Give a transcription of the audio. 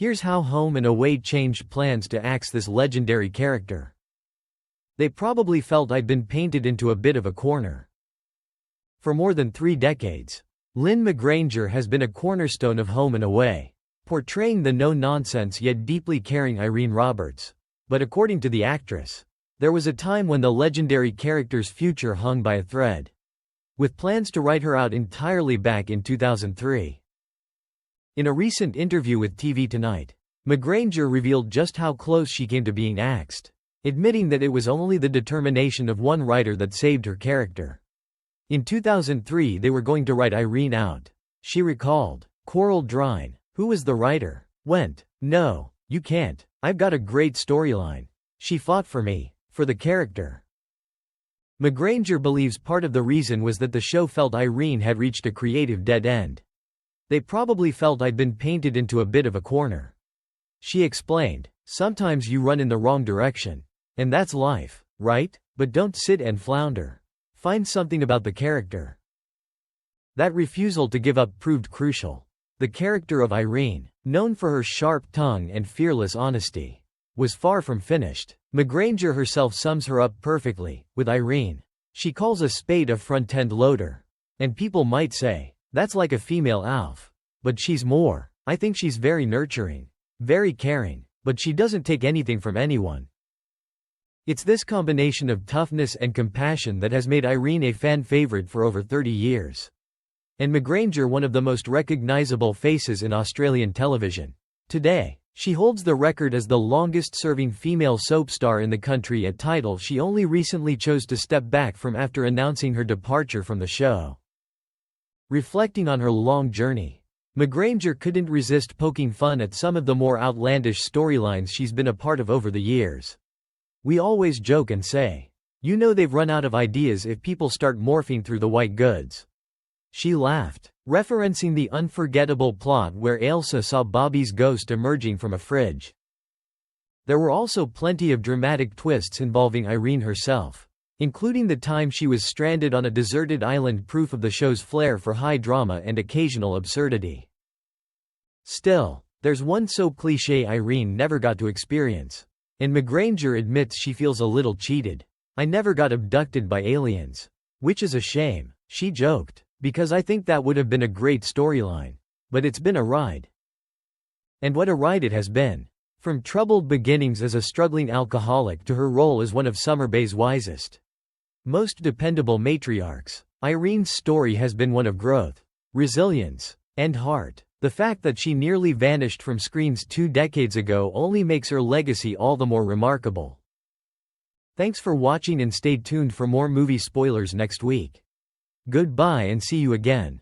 Here's how Home and Away changed plans to axe this legendary character. They probably felt I'd been painted into a bit of a corner. For more than 3 decades, Lynne McGranger has been a cornerstone of Home and Away, portraying the no-nonsense yet deeply caring Irene Roberts. But according to the actress, there was a time when the legendary character's future hung by a thread, with plans to write her out entirely back in 2003. In a recent interview with TV Tonight, McGranger revealed just how close she came to being axed, admitting that it was only the determination of one writer that saved her character. In 2003 they were going to write Irene out. She recalled. Coral Druyn, who was the writer, went, "No, you can't. I've got a great storyline. She fought for me, for the character." McGranger believes part of the reason was that the show felt Irene had reached a creative dead end. They probably felt I'd been painted into a bit of a corner. She explained, "Sometimes you run in the wrong direction. And that's life, right? But don't sit and flounder. Find something about the character." That refusal to give up proved crucial. The character of Irene, known for her sharp tongue and fearless honesty, was far from finished. McGranger herself sums her up perfectly. With Irene, she calls a spade a front-end loader. And people might say, that's like a female Alf. But she's more. I think she's very nurturing, very caring, but she doesn't take anything from anyone. It's this combination of toughness and compassion that has made Irene a fan favorite for over 30 years. And McGranger one of the most recognizable faces in Australian television. Today, she holds the record as the longest-serving female soap star in the country, a title she only recently chose to step back from after announcing her departure from the show. Reflecting on her long journey, McGranger couldn't resist poking fun at some of the more outlandish storylines she's been a part of over the years. "We always joke and say, you know they've run out of ideas if people start morphing through the white goods." She laughed, referencing the unforgettable plot where Ailsa saw Bobby's ghost emerging from a fridge. There were also plenty of dramatic twists involving Irene herself, including the time she was stranded on a deserted island, proof of the show's flair for high drama and occasional absurdity. Still, there's one soap cliché Irene never got to experience. And McGranger admits she feels a little cheated. "I never got abducted by aliens. Which is a shame," she joked, "because I think that would have been a great storyline. But it's been a ride." And what a ride it has been. From troubled beginnings as a struggling alcoholic to her role as one of Summer Bay's wisest, most dependable matriarchs, Irene's story has been one of growth, resilience, and heart. The fact that she nearly vanished from screens 2 decades ago only makes her legacy all the more remarkable. Thanks for watching and stay tuned for more movie spoilers next week. Goodbye and see you again.